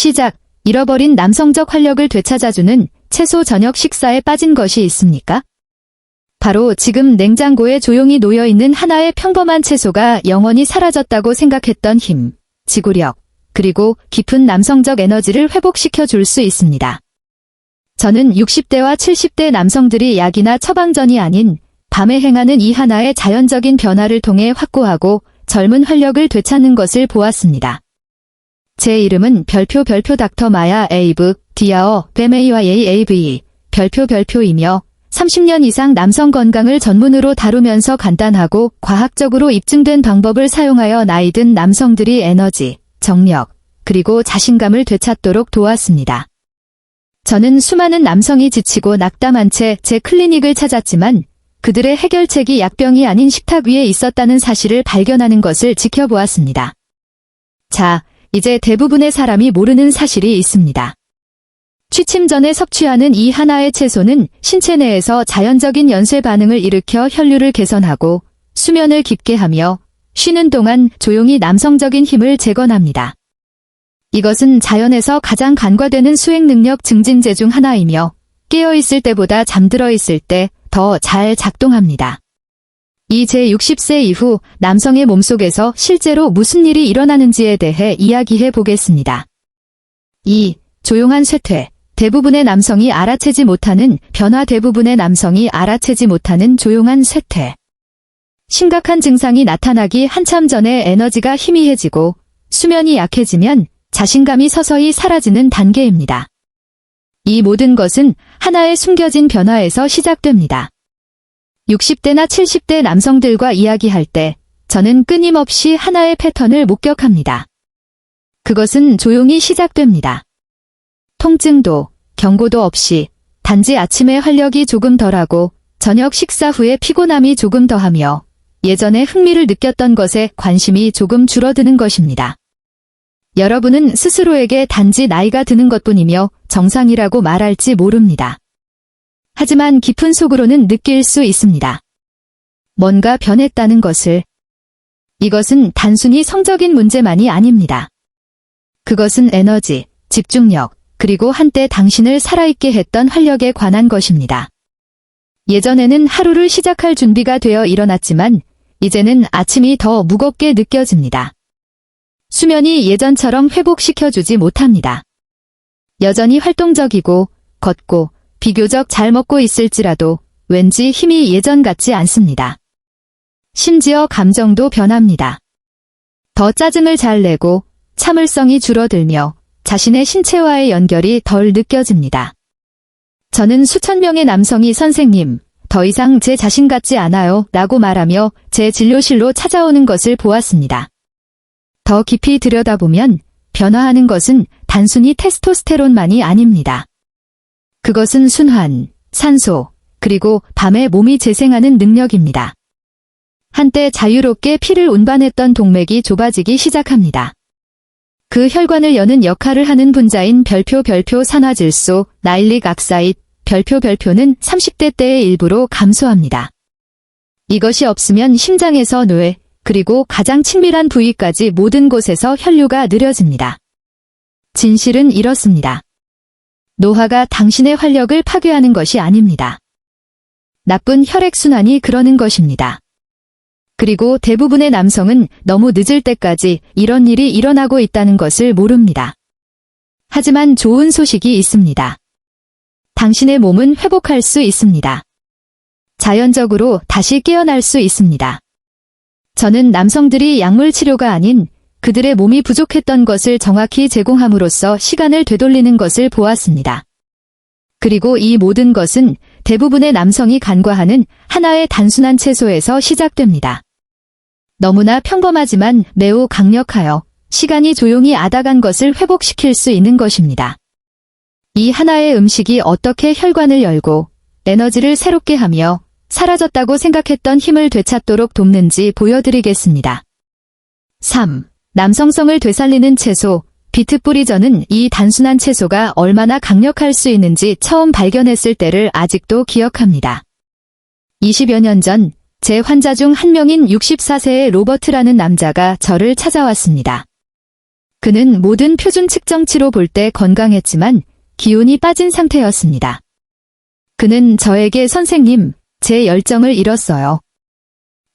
시작, 잃어버린 남성적 활력을 되찾아주는 채소 저녁 식사에 빠진 것이 있습니까? 바로 지금 냉장고에 조용히 놓여있는 하나의 평범한 채소가 영원히 사라졌다고 생각했던 힘, 지구력, 그리고 깊은 남성적 에너지를 회복시켜 줄 수 있습니다. 저는 60대와 70대 남성들이 약이나 처방전이 아닌 밤에 행하는 이 하나의 자연적인 변화를 통해 확고하고 젊은 활력을 되찾는 것을 보았습니다. 제 이름은 별표 닥터 마야 에이브 디아어 베메이와예이 별표이며 30년 이상 남성 건강을 전문으로 다루면서 간단하고 과학적으로 입증된 방법을 사용하여 나이든 남성들이 에너지, 정력, 그리고 자신감을 되찾도록 도왔습니다. 저는 수많은 남성이 지치고 낙담한 채 제 클리닉을 찾았지만 그들의 해결책이 약병이 아닌 식탁 위에 있었다는 사실을 발견하는 것을 지켜보았습니다. 자, 이제 대부분의 사람이 모르는 사실이 있습니다. 취침 전에 섭취하는 이 하나의 채소는 신체 내에서 자연적인 연쇄 반응을 일으켜 혈류를 개선하고 수면을 깊게 하며 쉬는 동안 조용히 남성적인 힘을 재건합니다. 이것은 자연에서 가장 간과되는 수행 능력 증진제 중 하나이며 깨어있을 때보다 잠들어 있을 때 더 잘 작동합니다. 이 제60세 이후 남성의 몸속에서 실제로 무슨 일이 일어나는지에 대해 이야기해 보겠습니다. 2. 조용한 쇠퇴. 대부분의 남성이 알아채지 못하는 변화. 대부분의 남성이 알아채지 못하는 조용한 쇠퇴. 심각한 증상이 나타나기 한참 전에 에너지가 희미해지고 수면이 약해지면 자신감이 서서히 사라지는 단계입니다. 이 모든 것은 하나의 숨겨진 변화에서 시작됩니다. 60대나 70대 남성들과 이야기할 때 저는 끊임없이 하나의 패턴을 목격합니다. 그것은 조용히 시작됩니다. 통증도, 경고도 없이 단지 아침에 활력이 조금 덜하고 저녁 식사 후에 피곤함이 조금 더하며 예전에 흥미를 느꼈던 것에 관심이 조금 줄어드는 것입니다. 여러분은 스스로에게 단지 나이가 드는 것뿐이며 정상이라고 말할지 모릅니다. 하지만 깊은 속으로는 느낄 수 있습니다. 뭔가 변했다는 것을. 이것은 단순히 성적인 문제만이 아닙니다. 그것은 에너지, 집중력, 그리고 한때 당신을 살아있게 했던 활력에 관한 것입니다. 예전에는 하루를 시작할 준비가 되어 일어났지만 이제는 아침이 더 무겁게 느껴집니다. 수면이 예전처럼 회복시켜주지 못합니다. 여전히 활동적이고 걷고 비교적 잘 먹고 있을지라도 왠지 힘이 예전 같지 않습니다. 심지어 감정도 변합니다. 더 짜증을 잘 내고 참을성이 줄어들며 자신의 신체와의 연결이 덜 느껴집니다. 저는 수천 명의 남성이 선생님, 더 이상 제 자신 같지 않아요 라고 말하며 제 진료실로 찾아오는 것을 보았습니다. 더 깊이 들여다보면 변화하는 것은 단순히 테스토스테론만이 아닙니다. 그것은 순환, 산소, 그리고 밤에 몸이 재생하는 능력입니다. 한때 자유롭게 피를 운반했던 동맥이 좁아지기 시작합니다. 그 혈관을 여는 역할을 하는 분자인 별표 산화질소, 나일릭 악사이드, 별표는 30대 때의 일부로 감소합니다. 이것이 없으면 심장에서 뇌, 그리고 가장 친밀한 부위까지 모든 곳에서 혈류가 느려집니다. 진실은 이렇습니다. 노화가 당신의 활력을 파괴하는 것이 아닙니다. 나쁜 혈액순환이 그러는 것입니다. 그리고 대부분의 남성은 너무 늦을 때까지 이런 일이 일어나고 있다는 것을 모릅니다. 하지만 좋은 소식이 있습니다. 당신의 몸은 회복할 수 있습니다. 자연적으로 다시 깨어날 수 있습니다. 저는 남성들이 약물 치료가 아닌 그들의 몸이 부족했던 것을 정확히 제공함으로써 시간을 되돌리는 것을 보았습니다. 그리고 이 모든 것은 대부분의 남성이 간과하는 하나의 단순한 채소에서 시작됩니다. 너무나 평범하지만 매우 강력하여 시간이 조용히 앗아간 것을 회복시킬 수 있는 것입니다. 이 하나의 음식이 어떻게 혈관을 열고 에너지를 새롭게 하며 사라졌다고 생각했던 힘을 되찾도록 돕는지 보여드리겠습니다. 3. 남성성을 되살리는 채소. 비트뿌리. 저는 이 단순한 채소가 얼마나 강력할 수 있는지 처음 발견했을 때를 아직도 기억합니다. 20여 년 전 제 환자 중 한 명인 64세의 로버트라는 남자가 저를 찾아왔습니다. 그는 모든 표준 측정치로 볼 때 건강했지만 기운이 빠진 상태였습니다. 그는 저에게 선생님, 제 열정을 잃었어요.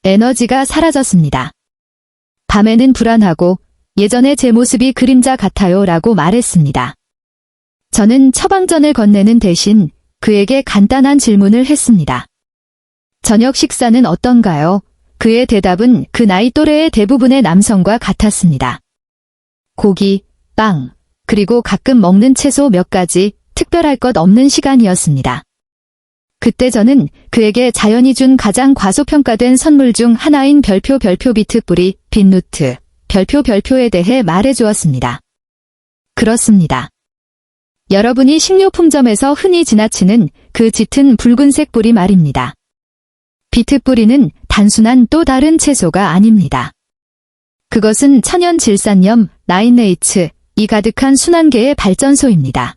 에너지가 사라졌습니다. 밤에는 불안하고 예전의 제 모습이 그림자 같아요 라고 말했습니다. 저는 처방전을 건네는 대신 그에게 간단한 질문을 했습니다. 저녁 식사는 어떤가요? 그의 대답은 그 나이 또래의 대부분의 남성과 같았습니다. 고기, 빵, 그리고 가끔 먹는 채소 몇 가지, 특별할 것 없는 시간이었습니다. 그때 저는 그에게 자연이 준 가장 과소평가된 선물 중 하나인 별표 비트 뿌리, 빈루트, 별표에 대해 말해주었습니다. 그렇습니다. 여러분이 식료품점에서 흔히 지나치는 그 짙은 붉은색 뿌리 말입니다. 비트 뿌리는 단순한 또 다른 채소가 아닙니다. 그것은 천연 질산염, 나인레이츠, 이 가득한 순환계의 발전소입니다.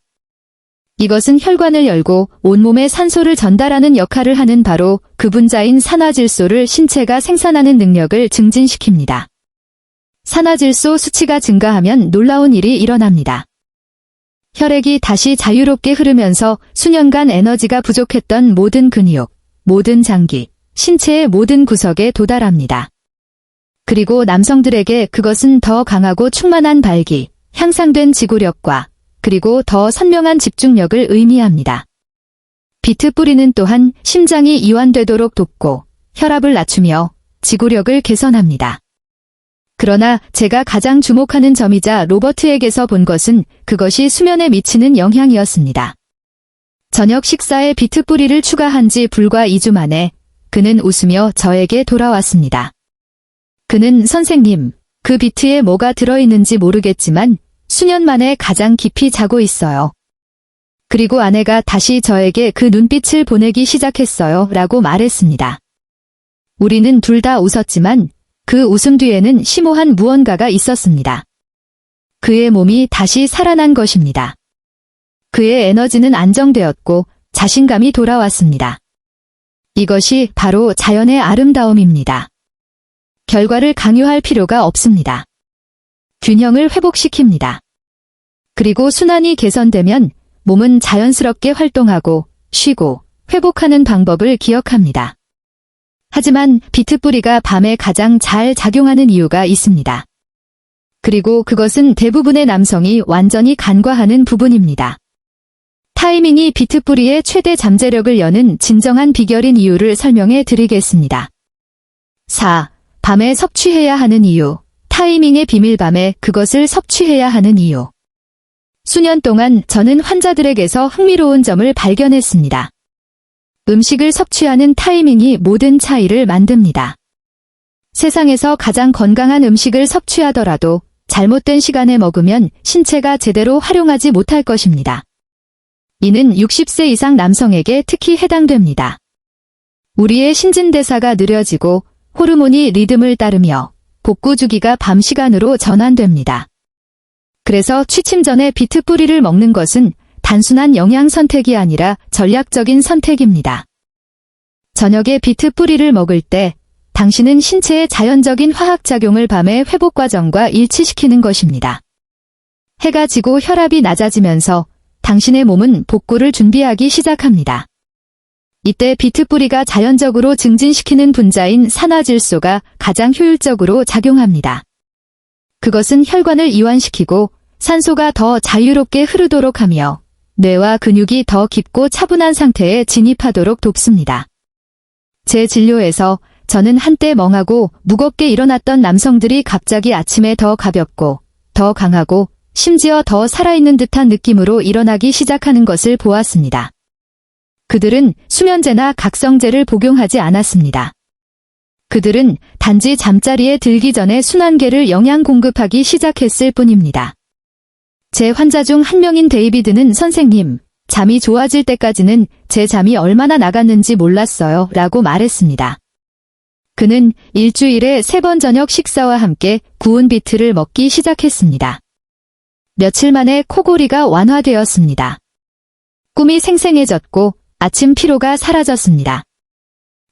이것은 혈관을 열고 온몸에 산소를 전달하는 역할을 하는 바로 그 분자인 산화질소를 신체가 생산하는 능력을 증진시킵니다. 산화질소 수치가 증가하면 놀라운 일이 일어납니다. 혈액이 다시 자유롭게 흐르면서 수년간 에너지가 부족했던 모든 근육, 모든 장기, 신체의 모든 구석에 도달합니다. 그리고 남성들에게 그것은 더 강하고 충만한 발기, 향상된 지구력과 그리고 더 선명한 집중력을 의미합니다. 비트 뿌리는 또한 심장이 이완되도록 돕고 혈압을 낮추며 지구력을 개선합니다. 그러나 제가 가장 주목하는 점이자 로버트에게서 본 것은 그것이 수면에 미치는 영향이었습니다. 저녁 식사에 비트 뿌리를 추가한 지 불과 2주 만에 그는 웃으며 저에게 돌아왔습니다. 그는 선생님, 그 비트에 뭐가 들어있는지 모르겠지만 수년 만에 가장 깊이 자고 있어요. 그리고 아내가 다시 저에게 그 눈빛을 보내기 시작했어요 라고 말했습니다. 우리는 둘 다 웃었지만 그 웃음 뒤에는 심오한 무언가가 있었습니다. 그의 몸이 다시 살아난 것입니다. 그의 에너지는 안정되었고 자신감이 돌아왔습니다. 이것이 바로 자연의 아름다움입니다. 결과를 강요할 필요가 없습니다. 균형을 회복시킵니다. 그리고 순환이 개선되면 몸은 자연스럽게 활동하고 쉬고 회복하는 방법을 기억합니다. 하지만 비트 뿌리가 밤에 가장 잘 작용하는 이유가 있습니다. 그리고 그것은 대부분의 남성이 완전히 간과하는 부분입니다. 타이밍이 비트 뿌리의 최대 잠재력을 여는 진정한 비결인 이유를 설명해 드리겠습니다. 4. 밤에 섭취해야 하는 이유. 타이밍의 비밀. 밤에 그것을 섭취해야 하는 이유. 수년 동안 저는 환자들에게서 흥미로운 점을 발견했습니다. 음식을 섭취하는 타이밍이 모든 차이를 만듭니다. 세상에서 가장 건강한 음식을 섭취하더라도 잘못된 시간에 먹으면 신체가 제대로 활용하지 못할 것입니다. 이는 60세 이상 남성에게 특히 해당됩니다. 우리의 신진대사가 느려지고 호르몬이 리듬을 따르며 복구 주기가 밤 시간으로 전환됩니다. 그래서 취침 전에 비트 뿌리를 먹는 것은 단순한 영양 선택이 아니라 전략적인 선택입니다. 저녁에 비트 뿌리를 먹을 때 당신은 신체의 자연적인 화학작용을 밤의 회복 과정과 일치시키는 것입니다. 해가 지고 혈압이 낮아지면서 당신의 몸은 복구를 준비하기 시작합니다. 이때 비트 뿌리가 자연적으로 증진시키는 분자인 산화질소가 가장 효율적으로 작용합니다. 그것은 혈관을 이완시키고 산소가 더 자유롭게 흐르도록 하며 뇌와 근육이 더 깊고 차분한 상태에 진입하도록 돕습니다. 제 진료에서 저는 한때 멍하고 무겁게 일어났던 남성들이 갑자기 아침에 더 가볍고 더 강하고 심지어 더 살아있는 듯한 느낌으로 일어나기 시작하는 것을 보았습니다. 그들은 수면제나 각성제를 복용하지 않았습니다. 그들은 단지 잠자리에 들기 전에 순환계를 영양 공급하기 시작했을 뿐입니다. 제 환자 중 한 명인 데이비드는 선생님, 잠이 좋아질 때까지는 제 잠이 얼마나 나갔는지 몰랐어요 라고 말했습니다. 그는 일주일에 3번 저녁 식사와 함께 구운 비트를 먹기 시작했습니다. 며칠 만에 코골이가 완화되었습니다. 꿈이 생생해졌고 아침 피로가 사라졌습니다.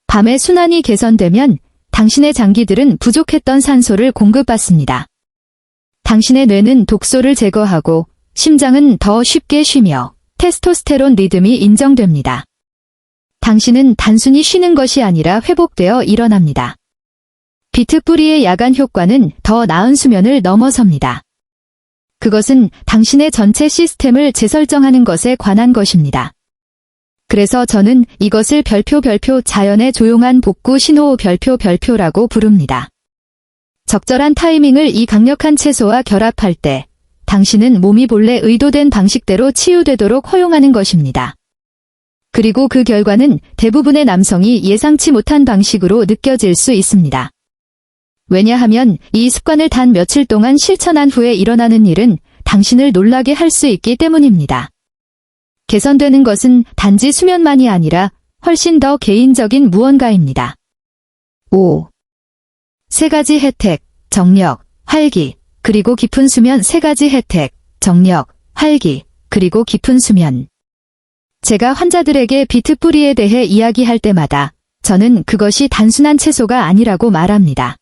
밤에 순환이 개선되면 당신의 장기들은 부족했던 산소를 공급받습니다. 당신의 뇌는 독소를 제거하고 심장은 더 쉽게 쉬며 테스토스테론 리듬이 인정됩니다. 당신은 단순히 쉬는 것이 아니라 회복되어 일어납니다. 비트 뿌리의 야간 효과는 더 나은 수면을 넘어섭니다. 그것은 당신의 전체 시스템을 재설정하는 것에 관한 것입니다. 그래서 저는 이것을 별표 자연의 조용한 복구 신호 별표라고 부릅니다. 적절한 타이밍을 이 강력한 채소와 결합할 때 당신은 몸이 본래 의도된 방식대로 치유되도록 허용하는 것입니다. 그리고 그 결과는 대부분의 남성이 예상치 못한 방식으로 느껴질 수 있습니다. 왜냐하면 이 습관을 단 며칠 동안 실천한 후에 일어나는 일은 당신을 놀라게 할 수 있기 때문입니다. 개선되는 것은 단지 수면만이 아니라 훨씬 더 개인적인 무언가입니다. 5. 3가지 혜택, 정력, 활기, 그리고 깊은 수면. 3가지 혜택, 정력, 활기, 그리고 깊은 수면. 제가 환자들에게 비트 뿌리에 대해 이야기할 때마다 저는 그것이 단순한 채소가 아니라고 말합니다.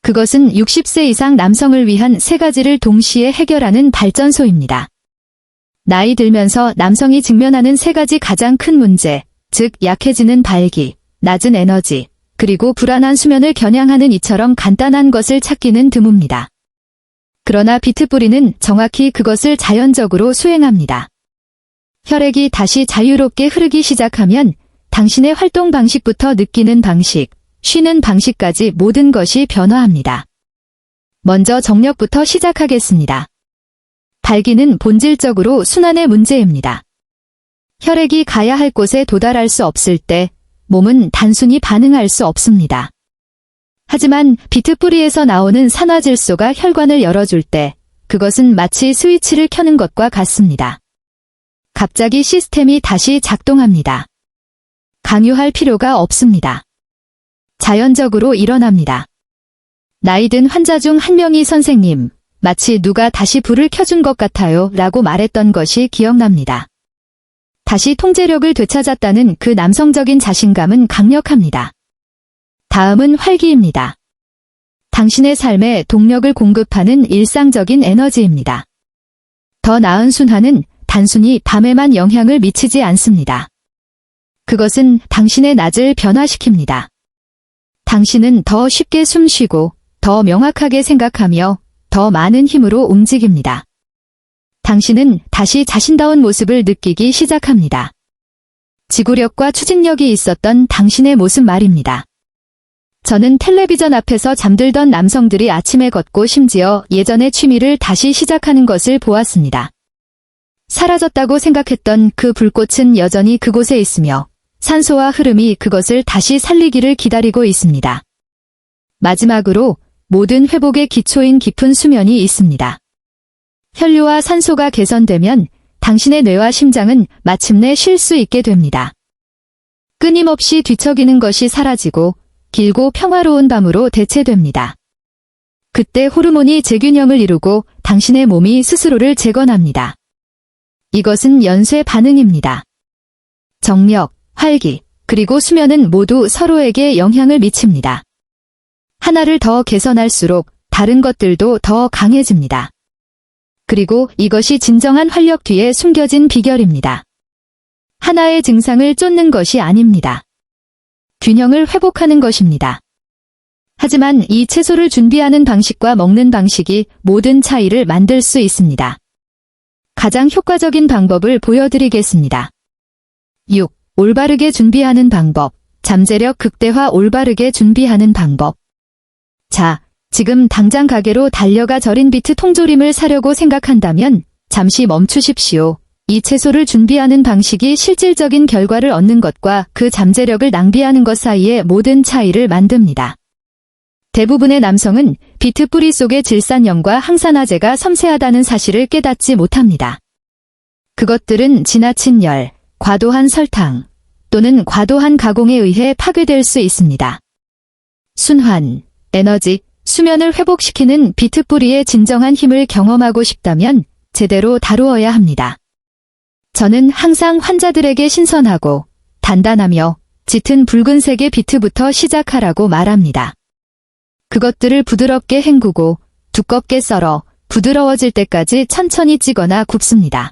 그것은 60세 이상 남성을 위한 3가지를 동시에 해결하는 발전소입니다. 나이 들면서 남성이 직면하는 3가지 가장 큰 문제, 즉 약해지는 발기, 낮은 에너지, 그리고 불안한 수면을 겨냥하는 이처럼 간단한 것을 찾기는 드뭅니다. 그러나 비트 뿌리는 정확히 그것을 자연적으로 수행합니다. 혈액이 다시 자유롭게 흐르기 시작하면 당신의 활동 방식부터 느끼는 방식, 쉬는 방식까지 모든 것이 변화합니다. 먼저 정력부터 시작하겠습니다. 발기는 본질적으로 순환의 문제입니다. 혈액이 가야 할 곳에 도달할 수 없을 때 몸은 단순히 반응할 수 없습니다. 하지만 비트 뿌리에서 나오는 산화질소가 혈관을 열어줄 때 그것은 마치 스위치를 켜는 것과 같습니다. 갑자기 시스템이 다시 작동합니다. 강요할 필요가 없습니다. 자연적으로 일어납니다. 나이든 환자 중 한 명이 선생님, 마치 누가 다시 불을 켜준 것 같아요 라고 말했던 것이 기억납니다. 다시 통제력을 되찾았다는 그 남성적인 자신감은 강력합니다. 다음은 활기입니다. 당신의 삶에 동력을 공급하는 일상적인 에너지입니다. 더 나은 순환은 단순히 밤에만 영향을 미치지 않습니다. 그것은 당신의 낮을 변화시킵니다. 당신은 더 쉽게 숨쉬고 더 명확하게 생각하며 더 많은 힘으로 움직입니다. 당신은 다시 자신다운 모습을 느끼기 시작합니다. 지구력과 추진력이 있었던 당신의 모습 말입니다. 저는 텔레비전 앞에서 잠들던 남성들이 아침에 걷고 심지어 예전의 취미를 다시 시작하는 것을 보았습니다. 사라졌다고 생각했던 그 불꽃은 여전히 그곳에 있으며 산소와 흐름이 그것을 다시 살리기를 기다리고 있습니다. 마지막으로 모든 회복의 기초인 깊은 수면이 있습니다. 혈류와 산소가 개선되면 당신의 뇌와 심장은 마침내 쉴 수 있게 됩니다. 끊임없이 뒤척이는 것이 사라지고 길고 평화로운 밤으로 대체됩니다. 그때 호르몬이 재균형을 이루고 당신의 몸이 스스로를 재건합니다. 이것은 연쇄 반응입니다. 정력, 활기, 그리고 수면은 모두 서로에게 영향을 미칩니다. 하나를 더 개선할수록 다른 것들도 더 강해집니다. 그리고 이것이 진정한 활력 뒤에 숨겨진 비결입니다. 하나의 증상을 쫓는 것이 아닙니다. 균형을 회복하는 것입니다. 하지만 이 채소를 준비하는 방식과 먹는 방식이 모든 차이를 만들 수 있습니다. 가장 효과적인 방법을 보여드리겠습니다. 6. 올바르게 준비하는 방법. 잠재력 극대화. 올바르게 준비하는 방법. 자, 지금 당장 가게로 달려가 절인 비트 통조림을 사려고 생각한다면 잠시 멈추십시오. 이 채소를 준비하는 방식이 실질적인 결과를 얻는 것과 그 잠재력을 낭비하는 것 사이의 모든 차이를 만듭니다. 대부분의 남성은 비트 뿌리 속의 질산염과 항산화제가 섬세하다는 사실을 깨닫지 못합니다. 그것들은 지나친 열, 과도한 설탕 또는 과도한 가공에 의해 파괴될 수 있습니다. 순환, 에너지, 수면을 회복시키는 비트 뿌리의 진정한 힘을 경험하고 싶다면 제대로 다루어야 합니다. 저는 항상 환자들에게 신선하고 단단하며 짙은 붉은색의 비트부터 시작하라고 말합니다. 그것들을 부드럽게 헹구고 두껍게 썰어 부드러워질 때까지 천천히 찌거나 굽습니다.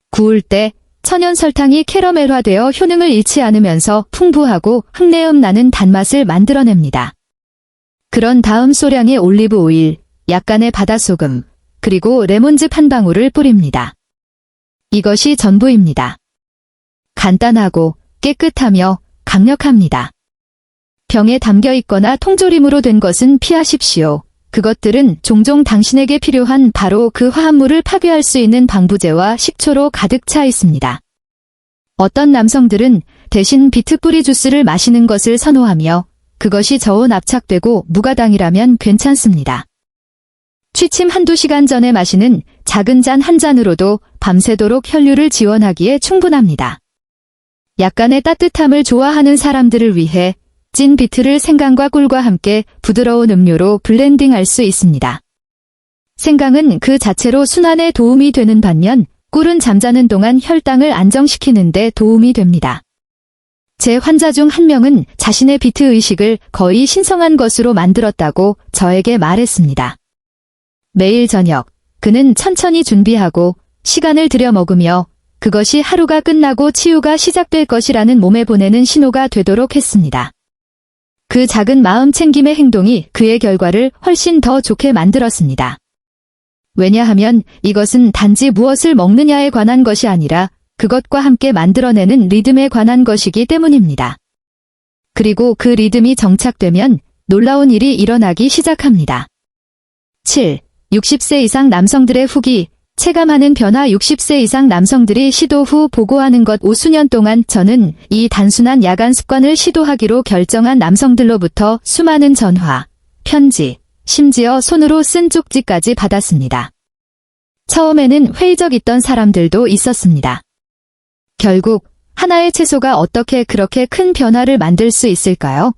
구울 때 천연 설탕이 캐러멜화되어 효능을 잃지 않으면서 풍부하고 흙내음 나는 단맛을 만들어냅니다. 그런 다음 소량의 올리브 오일, 약간의 바다소금, 그리고 레몬즙 한 방울을 뿌립니다. 이것이 전부입니다. 간단하고 깨끗하며 강력합니다. 병에 담겨 있거나 통조림으로 된 것은 피하십시오. 그것들은 종종 당신에게 필요한 바로 그 화합물을 파괴할 수 있는 방부제와 식초로 가득 차 있습니다. 어떤 남성들은 대신 비트 뿌리 주스를 마시는 것을 선호하며 그것이 저온 압착되고 무가당이라면 괜찮습니다. 취침 한두 시간 전에 마시는 작은 잔 한 잔으로도 밤새도록 혈류를 지원하기에 충분합니다. 약간의 따뜻함을 좋아하는 사람들을 위해 찐 비트를 생강과 꿀과 함께 부드러운 음료로 블렌딩할 수 있습니다. 생강은 그 자체로 순환에 도움이 되는 반면 꿀은 잠자는 동안 혈당을 안정시키는 데 도움이 됩니다. 제 환자 중 한 명은 자신의 비트 의식을 거의 신성한 것으로 만들었다고 저에게 말했습니다. 매일 저녁, 그는 천천히 준비하고 시간을 들여 먹으며 그것이 하루가 끝나고 치유가 시작될 것이라는 몸에 보내는 신호가 되도록 했습니다. 그 작은 마음 챙김의 행동이 그의 결과를 훨씬 더 좋게 만들었습니다. 왜냐하면 이것은 단지 무엇을 먹느냐에 관한 것이 아니라 그것과 함께 만들어내는 리듬에 관한 것이기 때문입니다. 그리고 그 리듬이 정착되면 놀라운 일이 일어나기 시작합니다. 7. 60세 이상 남성들의 후기, 체감하는 변화. 60세 이상 남성들이 시도 후 보고하는 것. 5수년 동안 저는 이 단순한 야간 습관을 시도하기로 결정한 남성들로부터 수많은 전화, 편지, 심지어 손으로 쓴 쪽지까지 받았습니다. 처음에는 회의적 있던 사람들도 있었습니다. 결국 하나의 채소가 어떻게 그렇게 큰 변화를 만들 수 있을까요?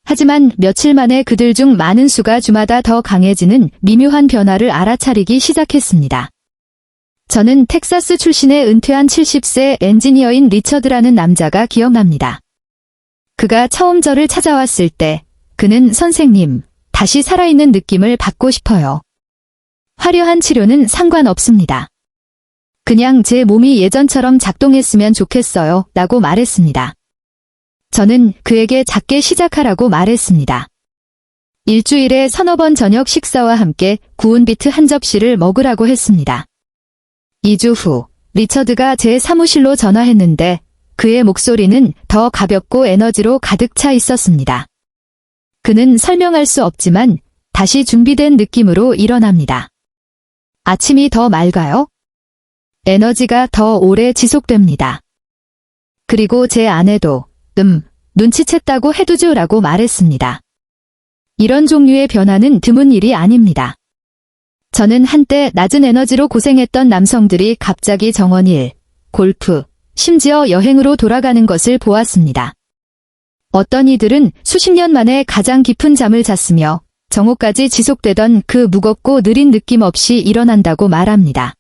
하지만 며칠 만에 그들 중 많은 수가 주마다 더 강해지는 미묘한 변화를 알아차리기 시작했습니다. 저는 텍사스 출신의 은퇴한 70세 엔지니어인 리처드라는 남자가 기억납니다. 그가 처음 저를 찾아왔을 때 그는 선생님, 다시 살아있는 느낌을 받고 싶어요. 화려한 치료는 상관없습니다. 그냥 제 몸이 예전처럼 작동했으면 좋겠어요 라고 말했습니다. 저는 그에게 작게 시작하라고 말했습니다. 일주일에 서너 번 저녁 식사와 함께 구운 비트 한 접시를 먹으라고 했습니다. 2주 후 리처드가 제 사무실로 전화했는데 그의 목소리는 더 가볍고 에너지로 가득 차 있었습니다. 그는 설명할 수 없지만 다시 준비된 느낌으로 일어납니다. 아침이 더 맑아요? 에너지가 더 오래 지속됩니다. 그리고 제 아내도 눈치챘다고 해두죠 라고 말했습니다. 이런 종류의 변화는 드문 일이 아닙니다. 저는 한때 낮은 에너지로 고생했던 남성들이 갑자기 정원 일, 골프, 심지어 여행으로 돌아가는 것을 보았습니다. 어떤 이들은 수십 년 만에 가장 깊은 잠을 잤으며 정오까지 지속되던 그 무겁고 느린 느낌 없이 일어난다고 말합니다.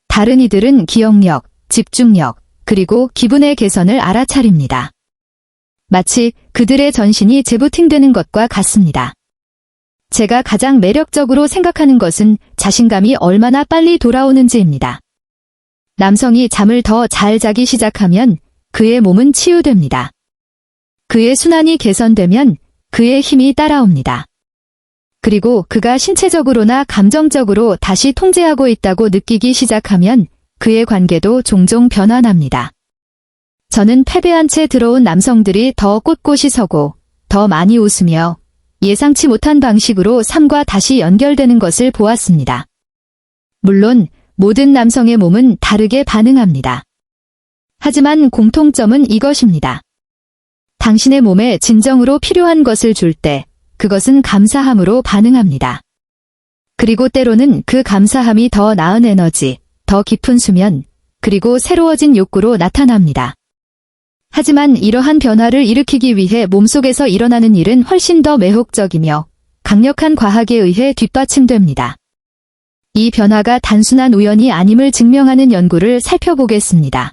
다른 이들은 기억력, 집중력, 그리고 기분의 개선을 알아차립니다. 마치 그들의 전신이 재부팅되는 것과 같습니다. 제가 가장 매력적으로 생각하는 것은 자신감이 얼마나 빨리 돌아오는지입니다. 남성이 잠을 더 잘 자기 시작하면 그의 몸은 치유됩니다. 그의 순환이 개선되면 그의 힘이 따라옵니다. 그리고 그가 신체적으로나 감정적으로 다시 통제하고 있다고 느끼기 시작하면 그의 관계도 종종 변화납니다. 저는 패배한 채 들어온 남성들이 더 꼿꼿이 서고 더 많이 웃으며 예상치 못한 방식으로 삶과 다시 연결되는 것을 보았습니다. 물론 모든 남성의 몸은 다르게 반응합니다. 하지만 공통점은 이것입니다. 당신의 몸에 진정으로 필요한 것을 줄 때 그것은 감사함으로 반응합니다. 그리고 때로는 그 감사함이 더 나은 에너지, 더 깊은 수면, 그리고 새로워진 욕구로 나타납니다. 하지만 이러한 변화를 일으키기 위해 몸속에서 일어나는 일은 훨씬 더 매혹적이며 강력한 과학에 의해 뒷받침됩니다. 이 변화가 단순한 우연이 아님을 증명하는 연구를 살펴보겠습니다.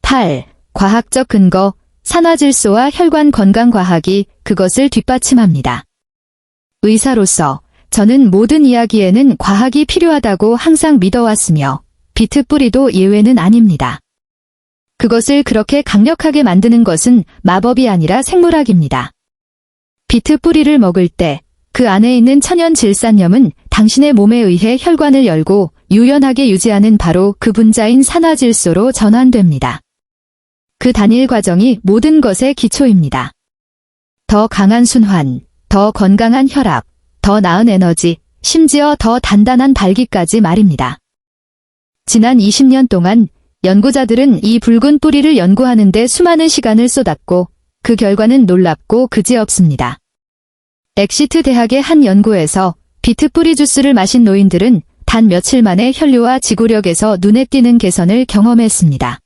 8. 과학적 근거, 산화질소와 혈관 건강 과학이 그것을 뒷받침합니다. 의사로서 저는 모든 이야기에는 과학이 필요하다고 항상 믿어왔으며 비트 뿌리도 예외는 아닙니다. 그것을 그렇게 강력하게 만드는 것은 마법이 아니라 생물학입니다. 비트 뿌리를 먹을 때 그 안에 있는 천연 질산염은 당신의 몸에 의해 혈관을 열고 유연하게 유지하는 바로 그 분자인 산화질소로 전환됩니다. 그 단일 과정이 모든 것의 기초입니다. 더 강한 순환, 더 건강한 혈압, 더 나은 에너지, 심지어 더 단단한 발기까지 말입니다. 지난 20년 동안 연구자들은 이 붉은 뿌리를 연구하는 데 수많은 시간을 쏟았고 그 결과는 놀랍고 그지없습니다. 엑시트 대학의 한 연구에서 비트 뿌리 주스를 마신 노인들은 단 며칠 만에 혈류와 지구력에서 눈에 띄는 개선을 경험했습니다.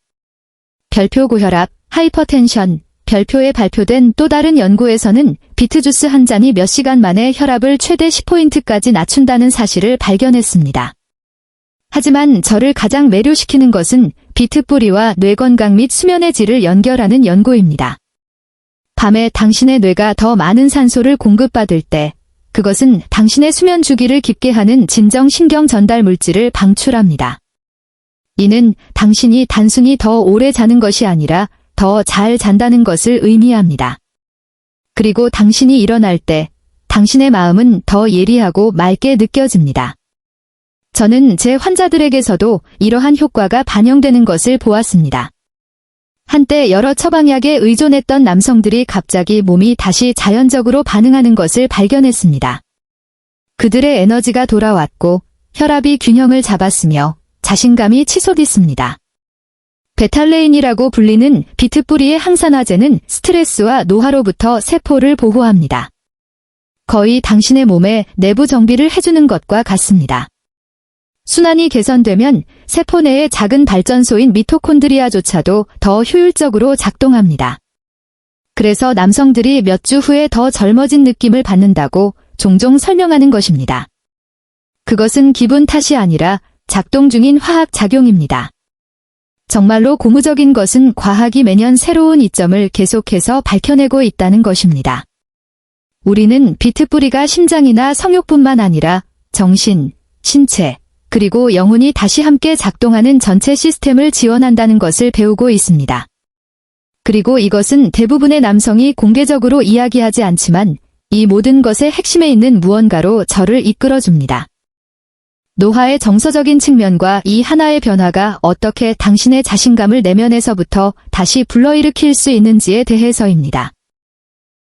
별표 고혈압, 하이퍼텐션, 별표에 발표된 또 다른 연구에서는 비트 주스 한 잔이 몇 시간 만에 혈압을 최대 10포인트까지 낮춘다는 사실을 발견했습니다. 하지만 저를 가장 매료시키는 것은 비트 뿌리와 뇌 건강 및 수면의 질을 연결하는 연구입니다. 밤에 당신의 뇌가 더 많은 산소를 공급받을 때 그것은 당신의 수면 주기를 깊게 하는 진정 신경 전달 물질을 방출합니다. 이는 당신이 단순히 더 오래 자는 것이 아니라 더 잘 잔다는 것을 의미합니다. 그리고 당신이 일어날 때 당신의 마음은 더 예리하고 맑게 느껴집니다. 저는 제 환자들에게서도 이러한 효과가 반영되는 것을 보았습니다. 한때 여러 처방약에 의존했던 남성들이 갑자기 몸이 다시 자연적으로 반응하는 것을 발견했습니다. 그들의 에너지가 돌아왔고 혈압이 균형을 잡았으며 자신감이 치솟았습니다. 베탈레인이라고 불리는 비트 뿌리의 항산화제는 스트레스와 노화로부터 세포를 보호합니다. 거의 당신의 몸의 내부 정비를 해주는 것과 같습니다. 순환이 개선되면 세포 내의 작은 발전소인 미토콘드리아조차도 더 효율적으로 작동합니다. 그래서 남성들이 몇 주 후에 더 젊어진 느낌을 받는다고 종종 설명하는 것입니다. 그것은 기분 탓이 아니라 작동 중인 화학 작용입니다. 정말로 고무적인 것은 과학이 매년 새로운 이점을 계속해서 밝혀내고 있다는 것입니다. 우리는 비트 뿌리가 심장이나 성욕뿐만 아니라 정신, 신체, 그리고 영혼이 다시 함께 작동하는 전체 시스템을 지원한다는 것을 배우고 있습니다. 그리고 이것은 대부분의 남성이 공개적으로 이야기하지 않지만 이 모든 것의 핵심에 있는 무언가로 저를 이끌어줍니다. 노화의 정서적인 측면과 이 하나의 변화가 어떻게 당신의 자신감을 내면에서부터 다시 불러일으킬 수 있는지에 대해서입니다.